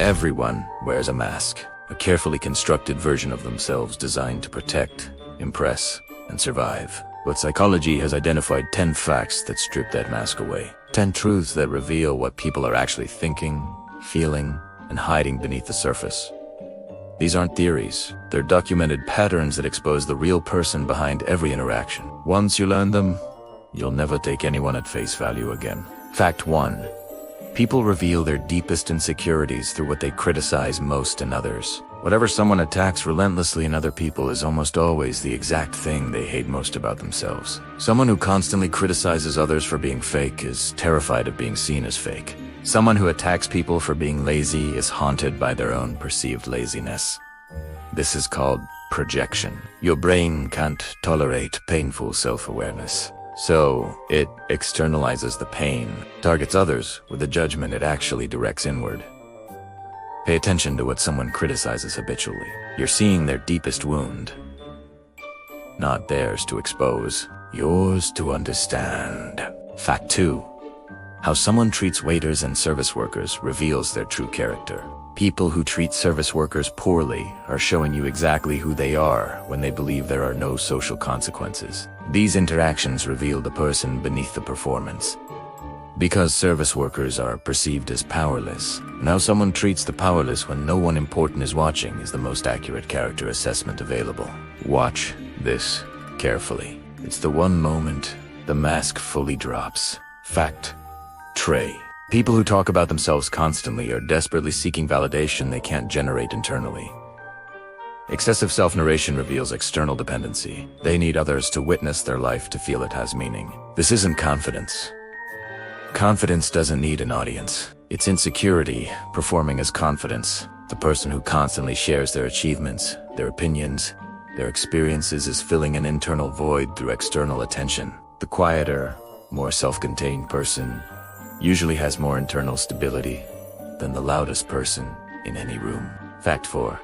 Everyone wears a mask, a carefully constructed version of themselves designed to protect, impress, and survive. But psychology has identified 10 facts that strip that mask away. 10 truths that reveal what people are actually thinking, feeling, and hiding beneath the surface. These aren't theories. They're documented patterns that expose the real person behind every interaction. Once you learn them, you'll never take anyone at face value again. Fact 1. People reveal their deepest insecurities through what they criticize most in others. Whatever someone attacks relentlessly in other people is almost always the exact thing they hate most about themselves. Someone who constantly criticizes others for being fake is terrified of being seen as fake. Someone who attacks people for being lazy is haunted by their own perceived laziness. This is called projection. Your brain can't tolerate painful self-awareness, so it externalizes the pain, targets others with the judgment it actually directs inward. Pay attention to what someone criticizes habitually. You're seeing their deepest wound, not theirs to expose, yours to understand. Fact 2. How someone treats waiters and service workers reveals their true character. People who treat service workers poorly are showing you exactly who they are when they believe there are no social consequences. These interactions reveal the person beneath the performance. Because service workers are perceived as powerless, and how someone treats the powerless when no one important is watching is the most accurate character assessment available. Watch this carefully. It's the one moment the mask fully drops. Fact 3. People who talk about themselves constantly are desperately seeking validation they can't generate internally. Excessive self-narration reveals external dependency. They need others to witness their life to feel it has meaning. This isn't confidence. Confidence doesn't need an audience. It's insecurity performing as confidence. The person who constantly shares their achievements, their opinions, their experiences is filling an internal void through external attention. The quieter, more self-contained person usually has more internal stability than the loudest person in any room. Fact 4.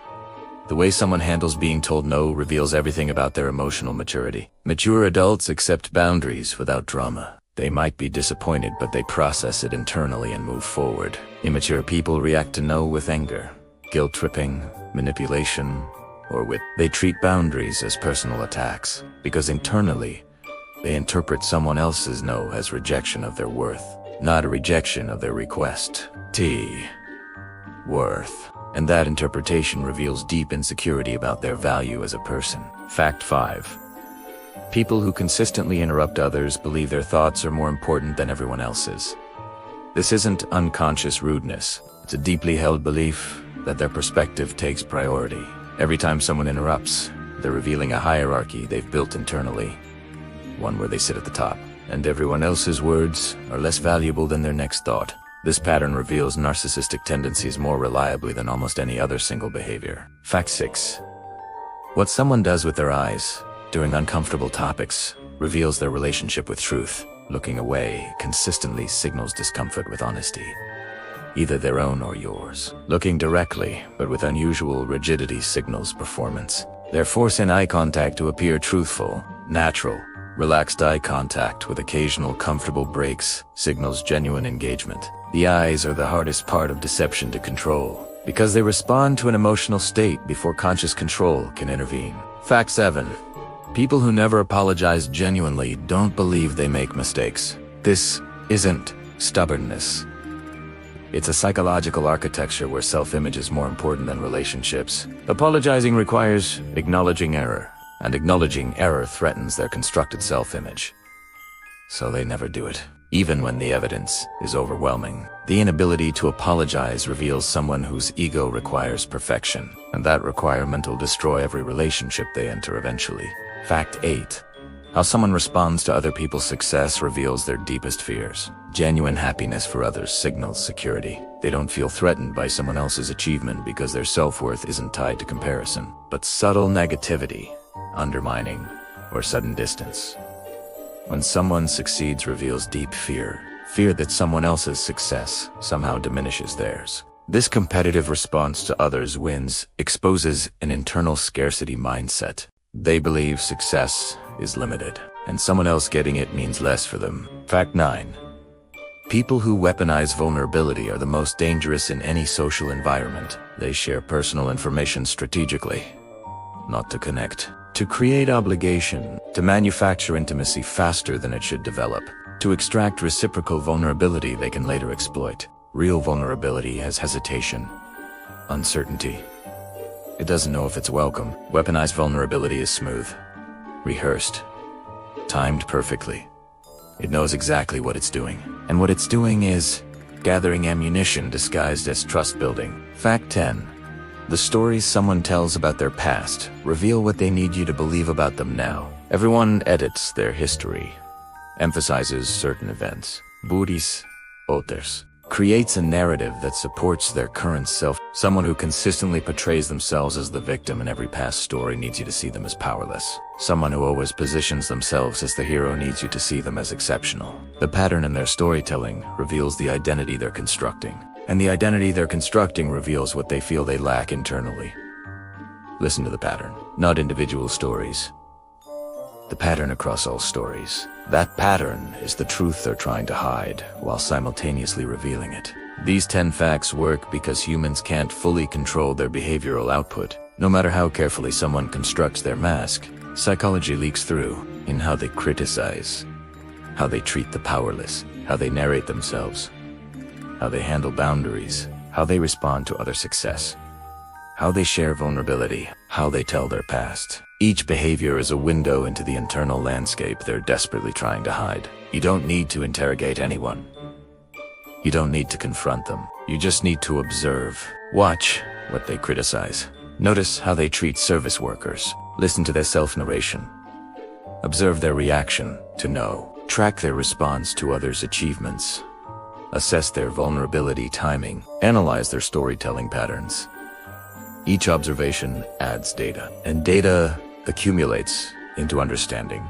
The way someone handles being told no reveals everything about their emotional maturity. Mature adults accept boundaries without drama. They might be disappointed, but they process it internally and move forward. Immature people react to no with anger, guilt-tripping, manipulation, or wit. They treat boundaries as personal attacks, because internally, they interpret someone else's no as rejection of their worth, not a rejection of their request. Worth. And that interpretation reveals deep insecurity about their value as a person. Fact 5. People who consistently interrupt others believe their thoughts are more important than everyone else's. This isn't unconscious rudeness. It's a deeply held belief that their perspective takes priority. Every time someone interrupts, they're revealing a hierarchy they've built internally, one where they sit at the top, and everyone else's words are less valuable than their next thought. This pattern reveals narcissistic tendencies more reliably than almost any other single behavior. Fact 6. What someone does with their eyes during uncomfortable topics reveals their relationship with truth. Looking away consistently signals discomfort with honesty, either their own or yours. Looking directly, but with unusual rigidity, signals performance. They force in eye contact to appear truthful. Natural, relaxed eye contact with occasional comfortable breaks signals genuine engagement. The eyes are the hardest part of deception to control, because they respond to an emotional state before conscious control can intervene. Fact 7. People who never apologize genuinely don't believe they make mistakes. This isn't stubbornness. It's a psychological architecture where self-image is more important than relationships. Apologizing requires acknowledging error, and acknowledging error threatens their constructed self-image. So they never do it, even when the evidence is overwhelming. The inability to apologize reveals someone whose ego requires perfection, and that requirement will destroy every relationship they enter eventually. Fact 8. How someone responds to other people's success reveals their deepest fears. Genuine happiness for others signals security. They don't feel threatened by someone else's achievement because their self-worth isn't tied to comparison, but subtle negativity, undermining, or sudden distance. When someone succeeds reveals deep fear that someone else's success somehow diminishes theirs. This competitive response to others' wins exposes an internal scarcity mindset. They believe success is limited, and someone else getting it means less for them. Fact 9. People who weaponize vulnerability are the most dangerous in any social environment. They share personal information strategically, not to connect, to create obligation, to manufacture intimacy faster than it should develop, to extract reciprocal vulnerability they can later exploit. Real vulnerability has hesitation, uncertainty. It doesn't know if it's welcome. Weaponized vulnerability is smooth, rehearsed, timed perfectly. It knows exactly what it's doing. And what it's doing is gathering ammunition disguised as trust building. Fact 10. The stories someone tells about their past reveal what they need you to believe about them now. Everyone edits their history, emphasizes certain events. Buris, oters. Creates a narrative that supports their current self. Someone who consistently portrays themselves as the victim in every past story needs you to see them as powerless. Someone who always positions themselves as the hero needs you to see them as exceptional. The pattern in their storytelling reveals the identity they're constructing, and the identity they're constructing reveals what they feel they lack internally. Listen to the pattern, not individual stories. The pattern across all stories. That pattern is the truth they're trying to hide, while simultaneously revealing it. These 10 facts work because humans can't fully control their behavioral output. No matter how carefully someone constructs their mask, psychology leaks through in how they criticize, how they treat the powerless, how they narrate themselves, how they handle boundaries, how they respond to other success, how they share vulnerability, how they tell their past. Each behavior is a window into the internal landscape they're desperately trying to hide. You don't need to interrogate anyone. You don't need to confront them. You just need to observe. Watch what they criticize. Notice how they treat service workers. Listen to their self-narration. Observe their reaction to no. Track their response to others' achievements. Assess their vulnerability timing. Analyze their storytelling patterns. Each observation adds data, and data accumulates into understanding.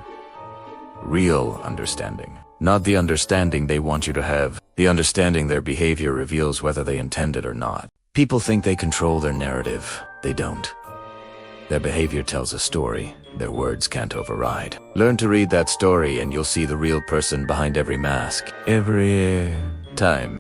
Real understanding. Not the understanding they want you to have. The understanding their behavior reveals whether they intend it or not. People think they control their narrative. They don't. Their behavior tells a story their words can't override. Learn to read that story and you'll see the real person behind every mask. Every time.